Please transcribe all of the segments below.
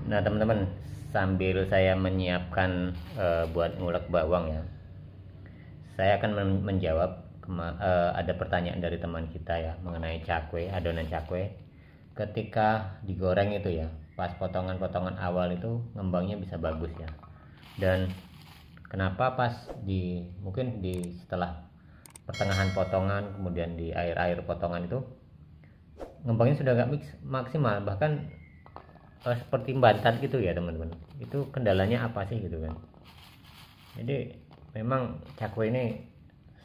Nah teman-teman, sambil saya menyiapkan buat ngulek bawang ya, saya akan menjawab ada pertanyaan dari teman kita ya mengenai cakwe, adonan cakwe. Ketika digoreng itu ya, pas potongan-potongan awal itu ngembangnya bisa bagus ya. Dan kenapa pas mungkin di setelah pertengahan potongan kemudian di akhir-akhir potongan itu ngembangnya sudah gak maksimal, bahkan seperti bantat gitu ya teman-teman. Itu kendalanya apa sih gitu kan. Jadi memang cakwe ini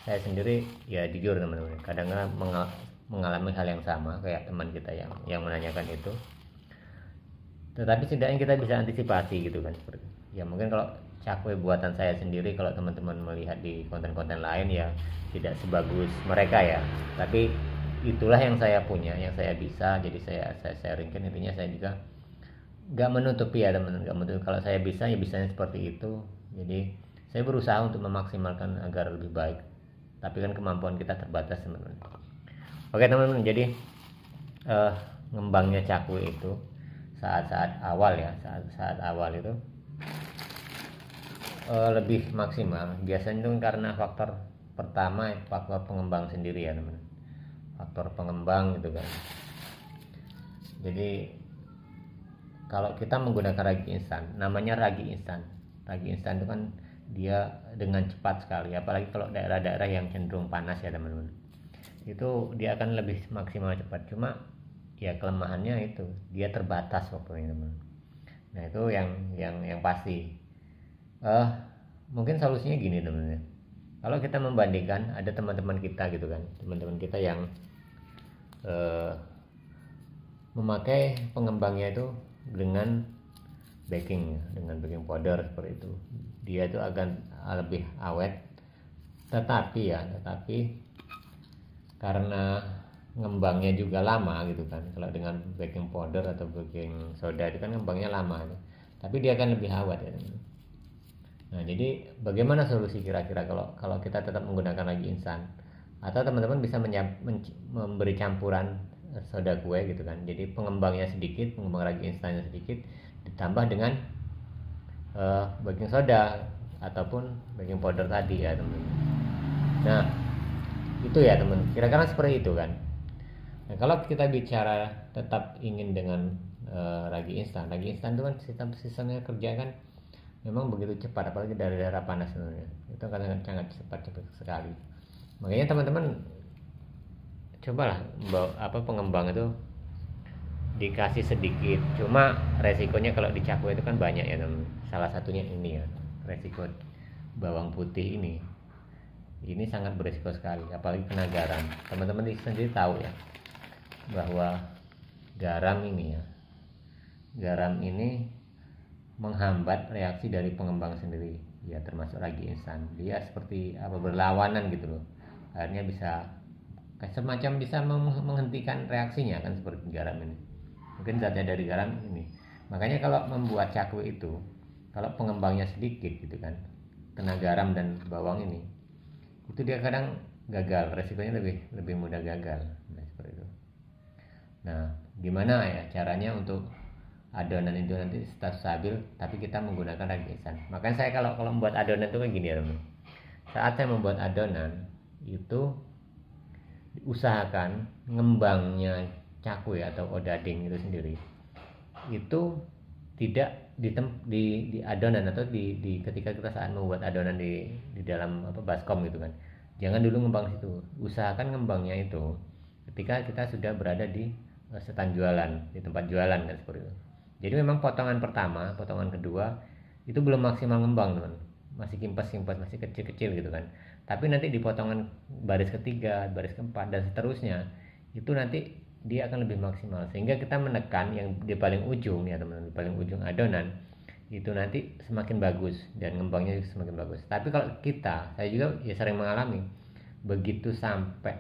saya sendiri ya jujur teman-teman kadang-kadang mengalami hal yang sama kayak teman kita yang menanyakan itu, tetapi setidaknya kita bisa antisipasi gitu kan. Seperti ya mungkin kalau cakwe buatan saya sendiri, kalau teman-teman melihat di konten-konten lain ya tidak sebagus mereka ya, tapi itulah yang saya punya, yang saya bisa, jadi saya sharingkan. Intinya saya juga gak menutupi ya teman-teman, gak menutupi kalau saya bisa ya bisanya seperti itu. Jadi saya berusaha untuk memaksimalkan agar lebih baik, tapi kan kemampuan kita terbatas teman-teman. Oke teman-teman, jadi ngembangnya cakwe itu saat-saat awal ya, saat awal itu lebih maksimal biasanya itu karena faktor pertama, faktor pengembang sendiri ya teman-teman, faktor pengembang gitu kan. Jadi kalau kita menggunakan ragi instan, namanya ragi instan itu kan dia dengan cepat sekali, apalagi kalau daerah-daerah yang cenderung panas ya teman-teman, itu dia akan lebih maksimal cepat. Cuma ya kelemahannya itu dia terbatas waktunya teman. Nah itu yang pasti. Mungkin solusinya gini teman-teman, kalau kita membandingkan, ada teman-teman kita gitu kan, teman-teman kita yang memakai pengembangnya itu dengan baking powder seperti itu, dia itu akan lebih awet. Tetapi karena ngembangnya juga lama gitu kan, kalau dengan baking powder atau baking soda itu kan ngembangnya lama ya. Tapi dia akan lebih awet ya. Nah jadi bagaimana solusi kira-kira kalau kita tetap menggunakan ragi instan, atau teman-teman bisa memberi campuran soda kue gitu kan, jadi pengembangnya sedikit, pengembang ragi instannya sedikit, ditambah dengan baking soda ataupun baking powder tadi ya teman. Nah itu ya teman, kira-kira seperti itu kan. Nah kalau kita bicara tetap ingin dengan ragi instan itu kan sistemnya kerja kan memang begitu cepat, apalagi dari daerah panas sebenarnya itu kan sangat cepat sekali. Makanya teman-teman cobalah pengembang itu dikasih sedikit. Cuma resikonya kalau di cakwe itu kan banyak ya teman. Salah satunya ini ya, resiko bawang putih ini sangat berisiko sekali, apalagi kena garam. Teman-teman sendiri tahu ya bahwa garam ini menghambat reaksi dari pengembang sendiri ya, termasuk ragi instan. Dia seperti berlawanan gitu loh, akhirnya bisa semacam bisa menghentikan reaksinya kan, seperti garam ini mungkin zatnya dari garam ini. Makanya kalau membuat cakwe itu, kalau pengembangnya sedikit gitu kan, kena garam dan bawang ini, itu dia kadang gagal, resikonya lebih mudah gagal. Nah seperti itu. Nah gimana ya caranya untuk adonan itu nanti tetap stabil tapi kita menggunakan ragi instan? Makanya saya kalau membuat adonan itu kayak gini ya teman. Saat saya membuat adonan itu usahakan ngembangnya cakwe atau odading itu sendiri itu tidak di adonan atau di ketika kita saat membuat adonan di dalam baskom gitu kan, jangan dulu ngembang situ. Usahakan ngembangnya itu ketika kita sudah berada di stand jualan, di tempat jualan kan, seperti itu. Jadi memang potongan pertama, potongan kedua itu belum maksimal ngembang teman, masih kimpas-kimpas, masih kecil-kecil gitu kan. Tapi nanti di potongan baris ketiga, baris keempat dan seterusnya itu nanti dia akan lebih maksimal, sehingga kita menekan yang di paling ujung ya teman-teman, di paling ujung adonan itu nanti semakin bagus dan ngembangnya juga semakin bagus. Tapi kalau saya juga ya sering mengalami, begitu sampai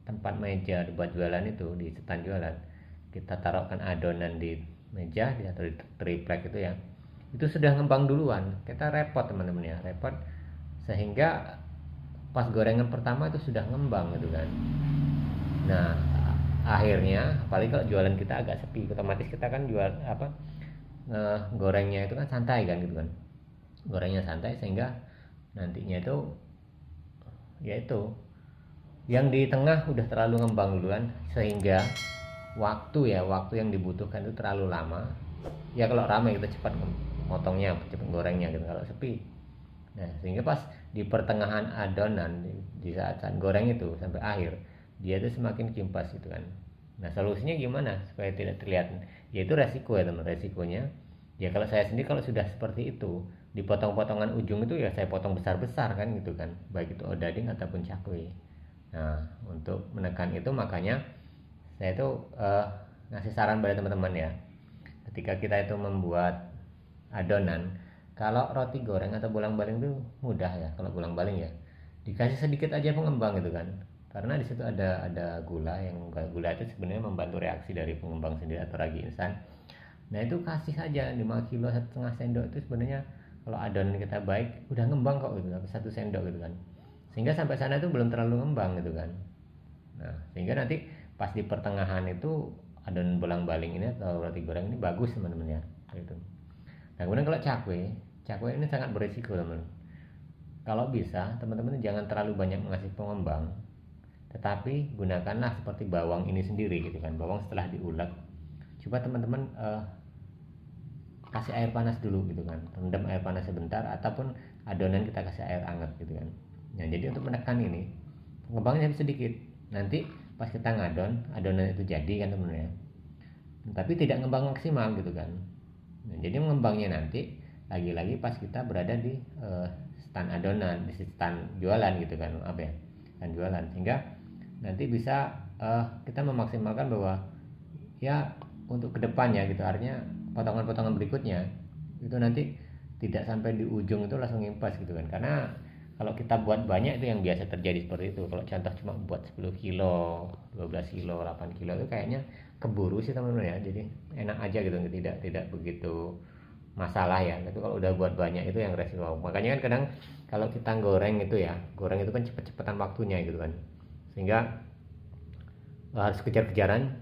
tempat meja buat jualan itu, di stand jualan, kita taruhkan adonan di meja atau di triplek itu ya, itu sudah ngembang duluan. Kita repot teman-teman ya, repot, sehingga pas gorengan pertama itu sudah ngembang gitu kan. Nah akhirnya apalagi kalau jualan kita agak sepi, otomatis kita kan jual gorengnya itu kan santai kan gitu kan, gorengnya santai sehingga nantinya itu yaitu yang di tengah udah terlalu ngembang duluan sehingga waktu yang dibutuhkan itu terlalu lama. Ya kalau ramai kita cepat motongnya, cepat gorengnya gitu. Kalau sepi, nah sehingga pas di pertengahan adonan di saat goreng itu sampai akhir dia itu semakin kimpas gitu kan. Nah solusinya gimana supaya tidak terlihat? Yaitu resiko ya teman, resikonya ya kalau saya sendiri kalau sudah seperti itu dipotong-potongan ujung itu ya saya potong besar-besar kan gitu kan, baik itu odading ataupun cakwe. Nah untuk menekan itu makanya saya itu ngasih saran pada teman-teman ya, ketika kita itu membuat adonan, kalau roti goreng atau bolang-baling itu mudah ya. Kalau bolang-baling ya dikasih sedikit aja pengembang gitu kan, karena di situ ada gula, yang gula itu sebenarnya membantu reaksi dari pengembang sendiri atau ragi instan. Nah itu kasih saja 5 kilo 1,5 sendok itu sebenarnya kalau adonan kita baik udah ngembang kok gitu, 1 sendok gitu kan, sehingga sampai sana itu belum terlalu ngembang gitu kan. Nah sehingga nanti pas di pertengahan itu adonan bolang-baling ini atau roti goreng ini bagus teman-teman ya gitu. Nah kemudian kalau cakwe ini sangat berisiko teman. Kalau bisa teman-teman jangan terlalu banyak mengasih pengembang, tetapi gunakanlah seperti bawang ini sendiri gitu kan. Bawang setelah diulek, coba teman-teman kasih air panas dulu gitu kan, rendam air panas sebentar, ataupun adonan kita kasih air hangat gitu kan. Nah jadi untuk menekan ini pengembangnya sedikit, nanti pas kita ngadon adonan itu jadi kan teman-teman ya, tapi tidak ngembang maksimal gitu kan. Nah, jadi mengembangnya nanti lagi-lagi pas kita berada di stand adonan, di stand jualan gitu kan, apa ya, stand jualan, sehingga nanti bisa kita memaksimalkan bahwa ya untuk kedepannya gitu, artinya potongan-potongan berikutnya itu nanti tidak sampai di ujung itu langsung ngimpas gitu kan. Karena kalau kita buat banyak itu yang biasa terjadi seperti itu. Kalau contoh cuma buat 10 kilo 12 kilo 8 kilo itu kayaknya keburu sih teman-teman ya, jadi enak aja gitu, tidak begitu masalah ya. Tapi kalau udah buat banyak itu yang resiko. Makanya kan kadang kalau kita goreng itu ya, goreng itu kan cepet-cepetan waktunya gitu kan, sehingga harus kejar-kejaran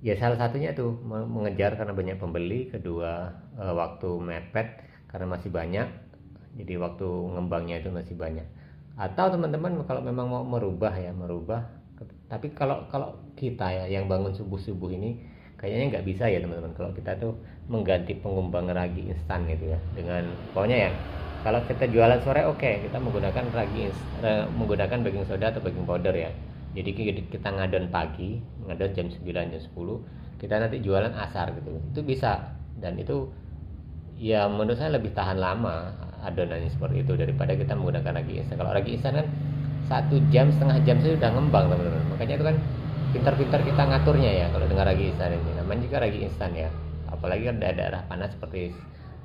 ya. Salah satunya tuh mengejar karena banyak pembeli, kedua waktu mepet karena masih banyak, jadi waktu ngembangnya itu masih banyak. Atau teman-teman kalau memang mau merubah, tapi kalau kalau kita ya yang bangun subuh-subuh ini kayaknya nggak bisa ya teman-teman, kalau kita tuh mengganti pengembang ragi instan gitu ya dengan pokoknya ya, kalau kita jualan sore oke, kita menggunakan menggunakan baking soda atau baking powder ya. Jadi kita ngadon pagi, ngadon jam 9 jam 10, kita nanti jualan asar gitu, itu bisa. Dan itu ya menurut saya lebih tahan lama adonannya seperti itu daripada kita menggunakan ragi instan. Kalau ragi instan kan 1 jam setengah jam sudah ngembang teman-teman, makanya itu kan pintar-pintar kita ngaturnya ya kalau dengan ragi instan ini. Namanya juga ragi instan ya, apalagi kan daerah panas seperti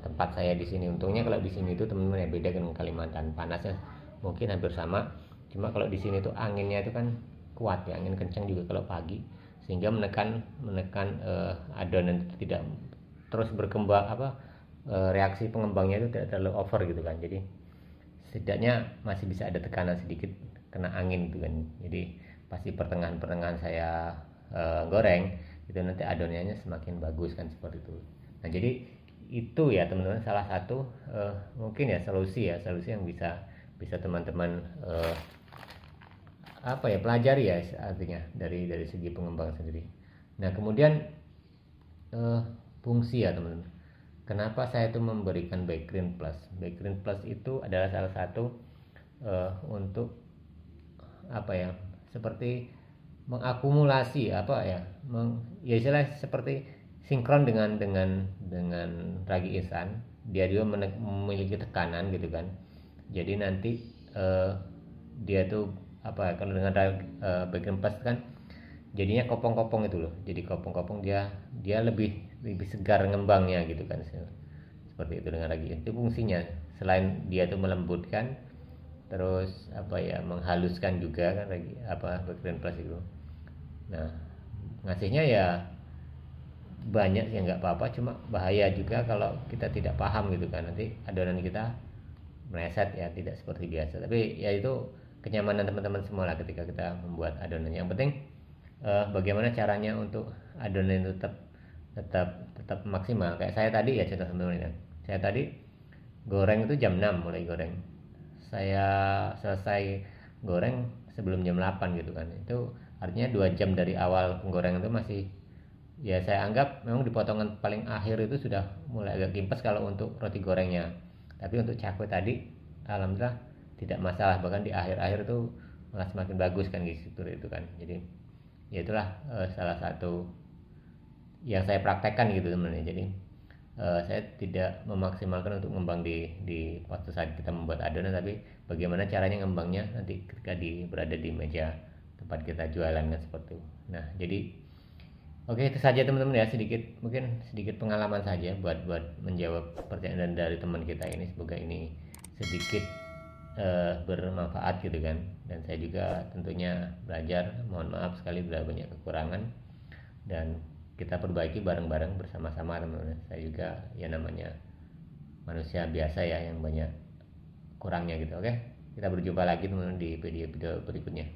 tempat saya di sini. Untungnya kalau di sini itu teman-teman ya beda dengan Kalimantan, panasnya mungkin hampir sama, cuma kalau di sini tuh anginnya itu kan kuat ya, angin kencang juga kalau pagi, sehingga menekan adonan itu tidak terus berkembang reaksi pengembangnya itu tidak terlalu over gitu kan. Jadi setidaknya masih bisa ada tekanan sedikit kena angin gitu kan. Jadi pasti pertengahan saya goreng itu nanti adonannya semakin bagus kan seperti itu. Nah jadi itu ya teman-teman salah satu mungkin ya solusi yang bisa teman-teman pelajari ya, artinya dari segi pengembang sendiri. Nah kemudian fungsi ya teman-teman, kenapa saya itu memberikan Bakegreen Plus. Bakegreen Plus itu adalah salah satu untuk seperti mengakumulasi istilah seperti sinkron dengan ragi instan. Dia juga memiliki tekanan gitu kan. Jadi nanti dia tuh kalau dengan Bakegreen Plus kan jadinya kopong-kopong itu loh. Jadi kopong-kopong dia lebih segar ngembangnya gitu kan. Seperti itu dengan ragi. Itu fungsinya. Selain dia tuh melembutkan, terus menghaluskan juga kan Bakegreen Plus itu. Nah ngasihnya ya banyak sih nggak apa-apa, cuma bahaya juga kalau kita tidak paham gitu kan, nanti adonan kita meleset ya, tidak seperti biasa. Tapi ya itu kenyamanan teman-teman semua lah ketika kita membuat adonan. Yang penting bagaimana caranya untuk adonan itu tetap tetap maksimal. Kayak saya tadi ya, contoh teman-teman ya, saya tadi goreng itu jam 6 mulai goreng, saya selesai goreng sebelum jam 8 gitu kan. Itu artinya 2 jam dari awal penggorengan itu masih, ya saya anggap memang di potongan paling akhir itu sudah mulai agak kimpes kalau untuk roti gorengnya. Tapi untuk cakwe tadi alhamdulillah tidak masalah, bahkan di akhir-akhir itu malah semakin bagus kan gitu itu kan. Jadi ya itulah salah satu yang saya praktekkan gitu teman-teman. Jadi saya tidak memaksimalkan untuk ngembang di waktu saat kita membuat adonan, tapi bagaimana caranya ngembangnya nanti ketika berada di meja tempat kita jualan kan, seperti itu. Nah jadi oke, itu saja teman-teman ya, mungkin sedikit pengalaman saja buat menjawab pertanyaan dari teman kita ini. Semoga ini sedikit bermanfaat gitu kan. Dan saya juga tentunya belajar, mohon maaf sekali bila banyak kekurangan, dan kita perbaiki bareng-bareng bersama-sama teman-teman. Saya juga ya namanya manusia biasa ya yang banyak kurangnya gitu. Oke, kita berjumpa lagi teman-teman di video berikutnya.